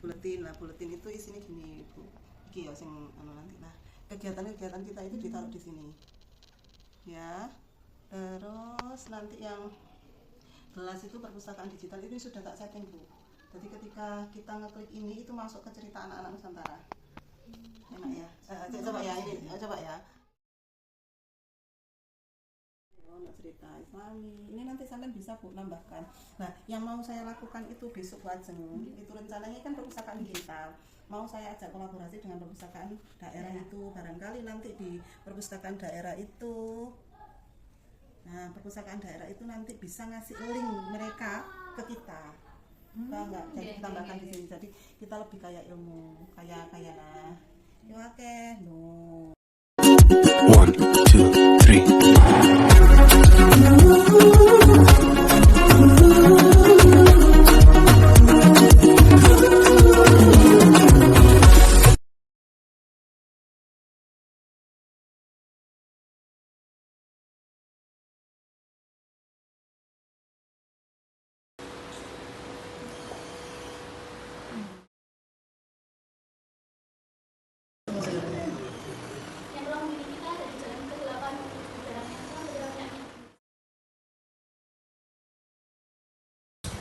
buletin. Nah, buletin itu isinya gini, Bu. Iki ya sing nanti. Nah, kegiatan-kegiatan kita itu ditaruh di sini. Ya. Terus nanti yang gelas itu perpustakaan digital itu sudah tak setting, Bu. Jadi ketika kita ngeklik ini itu masuk ke cerita anak-anak Nusantara. Enak ya. Coba ya ini, coba ya. Cerita Islami ini nanti kalian bisa Bu nambahkan. Nah, yang mau saya lakukan itu besok lajeng itu rencananya kan perpustakaan digital, mau saya ajak kolaborasi dengan perpustakaan daerah itu, barangkali nanti di perpustakaan daerah itu, nah perpustakaan daerah itu nanti bisa ngasih link mereka ke kita, enggak jadi ditambahkan di sini, jadi kita lebih kayak ilmu kayak nah ya oke no 1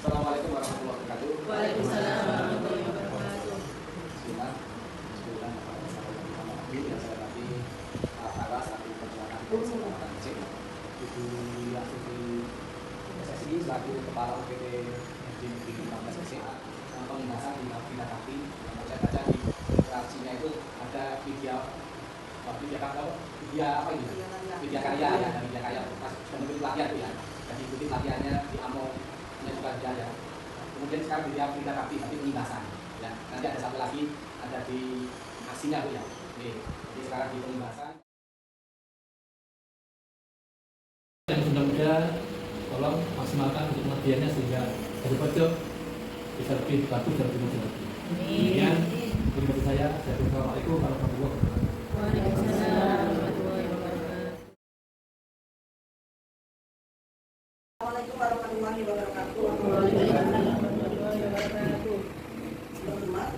Assalamualaikum warahmatullahi wabarakatuh. Waalaikumsalam warahmatullahi wabarakatuh. Bismillah. Bismillah. Yang saya tadi Aras Aku Perjalanan Kecamatan Cik, Ibu Yasuti SSI selaku Kepala UPT SD Negeri 15 SC. Pembahasan di Bina Kaki. Saya baca di reaksinya itu ada media apa ini? Media karya ya, dan media karya Mas sudah mengikuti pelatihan itu ya. Jadi ikuti pelatihannya di AMO juga tidak ada. Kemudian sekarang dia pindah tapi pembahasan. Ya, nanti ada satu lagi ada di aksinya Bu ya. Oke, jadi sekarang di pembahasan. Yang muda-muda tolong maksimalkan untuk pengertiannya sehingga dari pojok bisa lebih bagus dan lebih mudah lagi. Kemudian terima kasih saya. Assalamualaikum warahmatullahi wabarakatuh. Waalaikumsalam warahmatullahi wabarakatuh. Assalamualaikum warahmatullahi wabarakatuh. Terhormat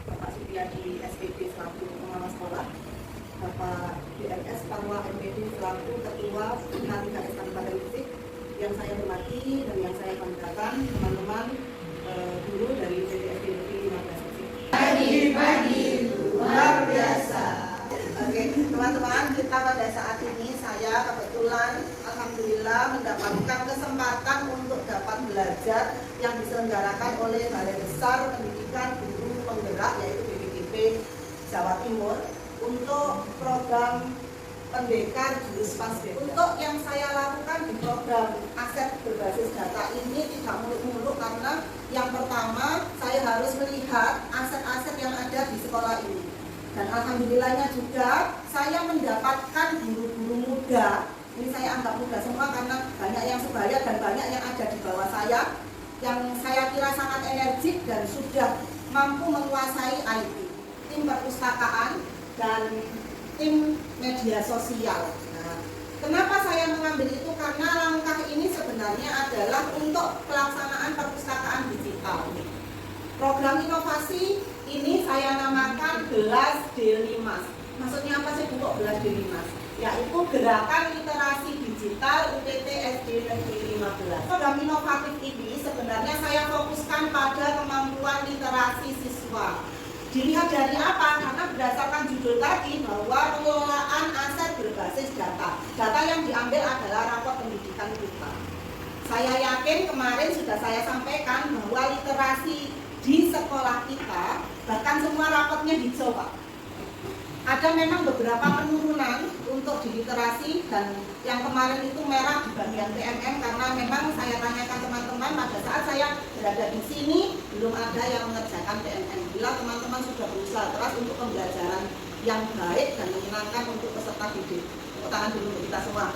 Bapak Supriyadi SPD selaku pengawas sekolah, Bapak DMS Panwa MPD selaku Ketua H3S Kabupaten Gresik, yang saya hormati dan yang saya banggakan teman-teman guru dari PTSD Negeri 15 Gresik. Pagi luar biasa. Oke, teman-teman, kita pada saat ini saya kebetulan alhamdulillah mendapatkan kesempatan untuk dapat belajar yang diselenggarakan oleh Balai Besar Pendidikan Guru Penggerak yaitu BPGP Jawa Timur untuk program pendekar jurus pasbem. Untuk yang saya lakukan di program aset berbasis data ini tidak muluk-muluk karena yang pertama saya harus melihat aset-aset yang ada di sekolah ini. Dan alhamdulillahnya juga saya mendapatkan guru-guru muda. Ini saya anggap muda semua karena banyak yang sebaya dan banyak yang ada di bawah saya yang saya kira sangat energik dan sudah mampu menguasai IT, tim perpustakaan dan tim media sosial. Nah, kenapa saya mengambil itu? Karena langkah ini sebenarnya adalah untuk pelaksanaan perpustakaan digital. Program inovasi ini saya namakan Gelas Delimas. Maksudnya apa sih Bu kok Gelas Delimas? Yaitu Gerakan Literasi Digital UPT SD Negeri 15. Program inovatif ini sebenarnya saya fokuskan pada kemampuan literasi siswa. Dilihat dari apa? Karena berdasarkan judul tadi bahwa pengelolaan aset berbasis data. Data yang diambil adalah rapor pendidikan kita. Saya yakin kemarin sudah saya sampaikan bahwa literasi di sekolah kita, bahkan semua rapotnya hijau Pak. Ada memang beberapa penurunan untuk di literasi dan yang kemarin itu merah di bagian PMM karena memang saya tanyakan teman-teman pada saat saya berada di sini belum ada yang mengerjakan PMM. Bila teman-teman sudah berusaha keras untuk pembelajaran yang baik dan menyenangkan untuk peserta didik. Tepuk tangan dulu untuk kita semua.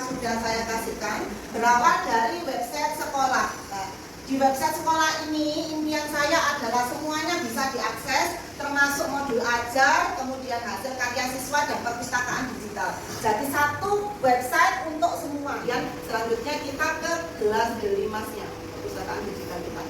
Sudah saya kasihkan berawal dari website sekolah. Nah, di website sekolah ini impian saya adalah semuanya bisa diakses termasuk modul ajar, kemudian hasil karya siswa dan perpustakaan digital. Jadi satu website untuk semua. Yang selanjutnya kita ke gelas Delimasnya, perpustakaan digital kita.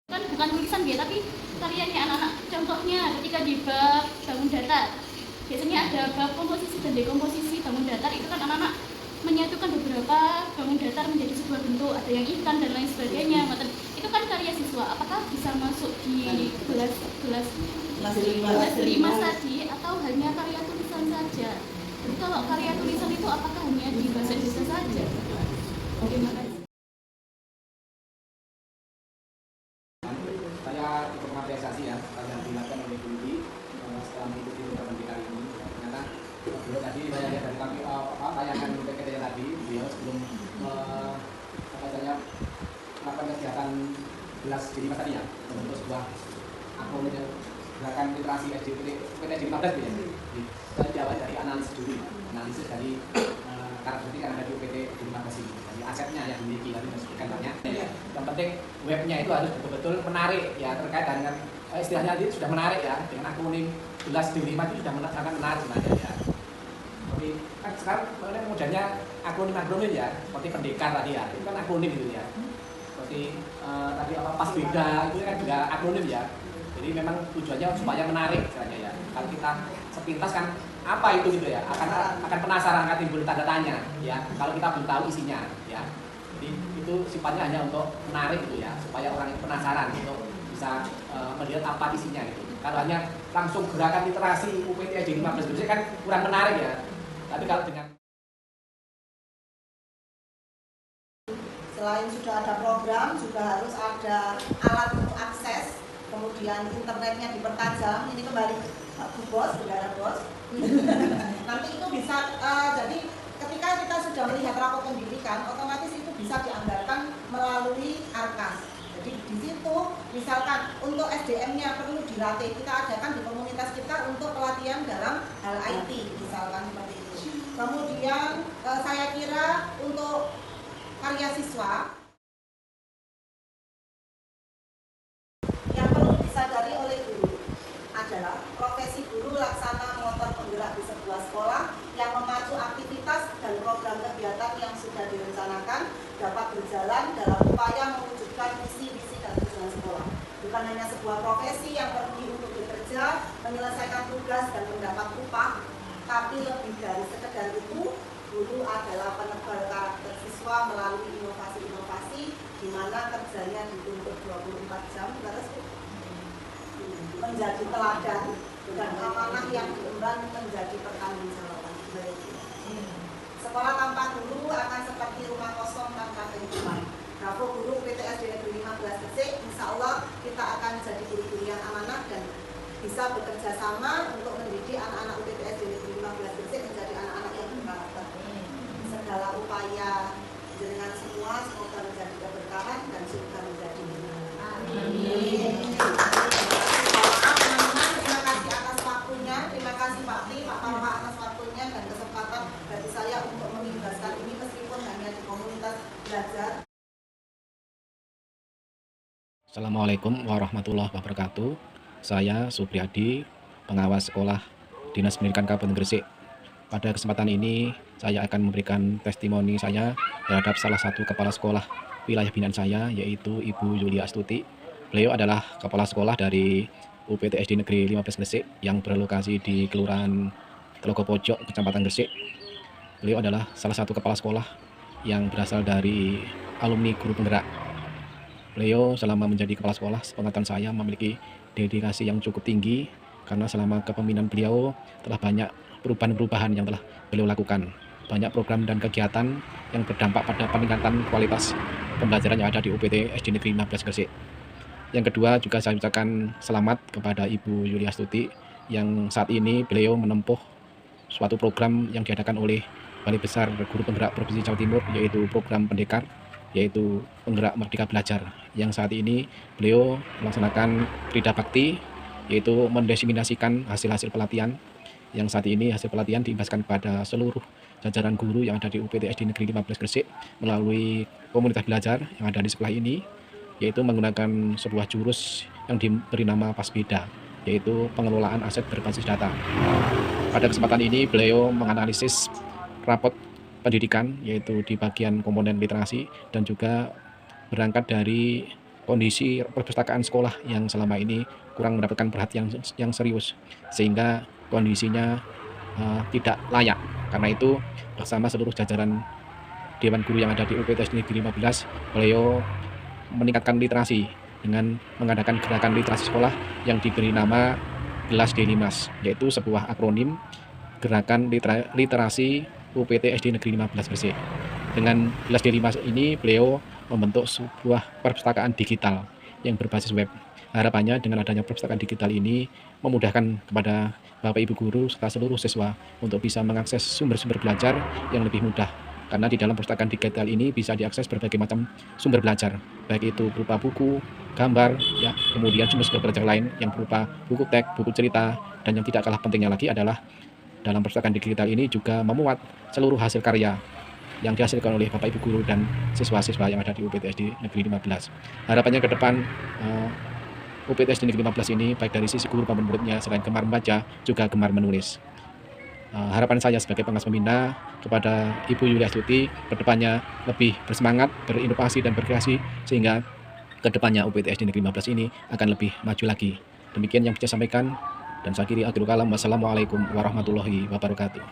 Kan bukan tulisan dia, tapi karyanya anak-anak. Contohnya ketika di bab bangun datar, biasanya ada bab komposisi dan dekomposisi bangun datar. Itu kan anak-anak menyatukan beberapa bangun datar menjadi sebuah bentuk, ada yang ikan dan lain sebagainya. Itu kan karya siswa. Apakah bisa masuk di gelas Delimas tadi, atau hanya karya tulisan saja? Jadi kalau karya tulisan itu apakah hanya di bahasa Indonesia saja? Terima kasih. Saya cukup mengapresiasi ya karena dilakukan oleh Bu Udi setelah mengikuti program kita ini. Ternyata beliau tadi saya lihat dari tayangan PPT tadi, beliau sebelum melakukan kegiatan gelas Delimas tadi ya, membentuk sebuah akun gerakan literasi UPT 15 ya. Saya diawali dari analisis dulu, analisis dari karakteristik yang ada di UPT 15 ini. Jadi asetnya yang dimiliki, tadi disebutkan banyak. Yang penting webnya itu harus betul-betul menarik ya, terkait dengan istilahnya itu sudah menarik ya, dengan akronim gelas Delimas itu sudah sangat menarik sebenarnya ya. Tapi kan sekarang modelnya akronim ya, seperti pendekar tadi ya, itu kan akronim gitu ya. Seperti tadi apa pas beda itu kan juga akronim ya. Jadi memang tujuannya supaya menarik istilahnya ya. Kalau kita sepintas kan apa itu gitu ya, akan penasaran, akan timbul tanda tanya ya, kalau kita belum tahu isinya ya. Jadi itu sifatnya hanya untuk menarik gitu ya, supaya orang itu penasaran untuk bisa melihat apa isinya gitu. Kalau hanya langsung gerakan literasi UPT SD 15 Gresik kan kurang menarik ya. Tapi kalau dengan Selain sudah ada program, juga harus ada alat untuk akses, kemudian internetnya dipertajam. Ini kembali Bu Bos, Saudara Bos. Nanti itu bisa, jadi ketika kita sudah melihat rapor pendidikan, otomatis itu bisa dianggarkan melalui Arkas. Jadi di situ, misalkan untuk SDM-nya perlu dilatih, kita adakan di komunitas kita untuk pelatihan dalam hal IT, misalkan seperti itu. Kemudian saya kira untuk karya siswa yang perlu disadari oleh guru adalah profesi guru laksana motor penggerak di sebuah sekolah yang memacu aktivitas dan program kegiatan yang sudah direncanakan dapat berjalan dalam upaya mewujudkan visi-visi dan tujuan sekolah. Bukan hanya sebuah profesi yang pergi untuk bekerja, menyelesaikan tugas dan mendapat upah, tapi lebih dari sekedar itu, guru adalah penebal karakter siswa melalui inovasi-inovasi di mana kerjanya dituntut 24 jam terus menjadi teladan dan amanah yang diemban menjadi pertanggungjawaban. Sekolah tanpa guru akan seperti rumah kosong tanpa kehidupan. Nah, guru PTSD Negeri 15 Gresik, insya Allah kita akan jadi guru-guru yang amanah dan bisa bekerja sama untuk mendidik anak-anak UPTSD Negeri 15 Gresik menjadi anak-anak yang berkarakter. Segala upaya dengan semua semoga menjadi keberkahan dan surga menjadi benar. Amin. Terima kasih atas waktunya, terima kasih Pak Pri, Pak Tarwa atas waktunya dan kesempatan bagi saya untuk mengibarkan ini meskipun hanya di komunitas belajar. Assalamualaikum warahmatullahi wabarakatuh. Saya Supriyadi, pengawas sekolah Dinas Pendidikan Kabupaten Gresik. Pada kesempatan ini saya akan memberikan testimoni saya terhadap salah satu kepala sekolah wilayah binaan saya, yaitu Ibu Yulia Astuti. Beliau adalah kepala sekolah dari UPT SD Negeri 15 Gresik yang berlokasi di Kelurahan Telogo Pojok, Kecamatan Gresik. Beliau adalah salah satu kepala sekolah yang berasal dari alumni guru penggerak. Beliau selama menjadi kepala sekolah, sepengetahuan saya, memiliki dedikasi yang cukup tinggi karena selama kepemimpinan beliau telah banyak perubahan-perubahan yang telah beliau lakukan. banyak program dan kegiatan yang berdampak pada peningkatan kualitas pembelajaran yang ada di UPT SD Negeri 15 Gresik. Yang kedua juga saya ucapkan selamat kepada Ibu Yuliastuti yang saat ini beliau menempuh suatu program yang diadakan oleh Balai Besar Guru Penggerak Provinsi Jawa Timur, yaitu program pendekar, yaitu Penggerak Merdeka Belajar, yang saat ini beliau melaksanakan Krida Bakti, yaitu mendiseminasikan hasil-hasil pelatihan, yang saat ini hasil pelatihan diimbaskan kepada seluruh jajaran guru yang ada di UPT SD Negeri 15 Gresik melalui komunitas belajar yang ada di sekolah ini, yaitu menggunakan sebuah jurus yang diberi nama Pasbida, yaitu pengelolaan aset berbasis data. Pada kesempatan ini beliau menganalisis rapot pendidikan, yaitu di bagian komponen literasi, dan juga berangkat dari kondisi perpustakaan sekolah yang selama ini kurang mendapatkan perhatian yang serius, sehingga kondisinya tidak layak. Karena itu bersama seluruh jajaran Dewan Guru yang ada di UPT SD Negeri 15, beliau meningkatkan literasi dengan mengadakan gerakan literasi sekolah yang diberi nama Gelas D5, yaitu sebuah akronim Gerakan Literasi UPT SD Negeri 15 Gresik. Dengan Gelas D5 ini beliau membentuk sebuah perpustakaan digital yang berbasis web. Harapannya dengan adanya perpustakaan digital ini memudahkan kepada Bapak Ibu guru serta seluruh siswa untuk bisa mengakses sumber-sumber belajar yang lebih mudah. Karena di dalam perpustakaan digital ini bisa diakses berbagai macam sumber belajar, baik itu berupa buku, gambar, ya, kemudian sumber-sumber belajar lain yang berupa buku teks, buku cerita, dan yang tidak kalah pentingnya lagi adalah dalam perpustakaan digital ini juga memuat seluruh hasil karya yang dihasilkan oleh Bapak Ibu guru dan siswa-siswa yang ada di UPT SD Negeri 15. Harapannya ke depan UPT SD Negeri 15 ini baik dari sisi guru maupun muridnya selain gemar membaca juga gemar menulis. Harapan saya sebagai pengawas pembina kepada Ibu Yuliastuti kedepannya lebih bersemangat, berinovasi dan berkreasi sehingga kedepannya UPT SD Negeri 15 ini akan lebih maju lagi. Demikian yang bisa saya sampaikan dan saya akhiri kalam. Wassalamualaikum warahmatullahi wabarakatuh.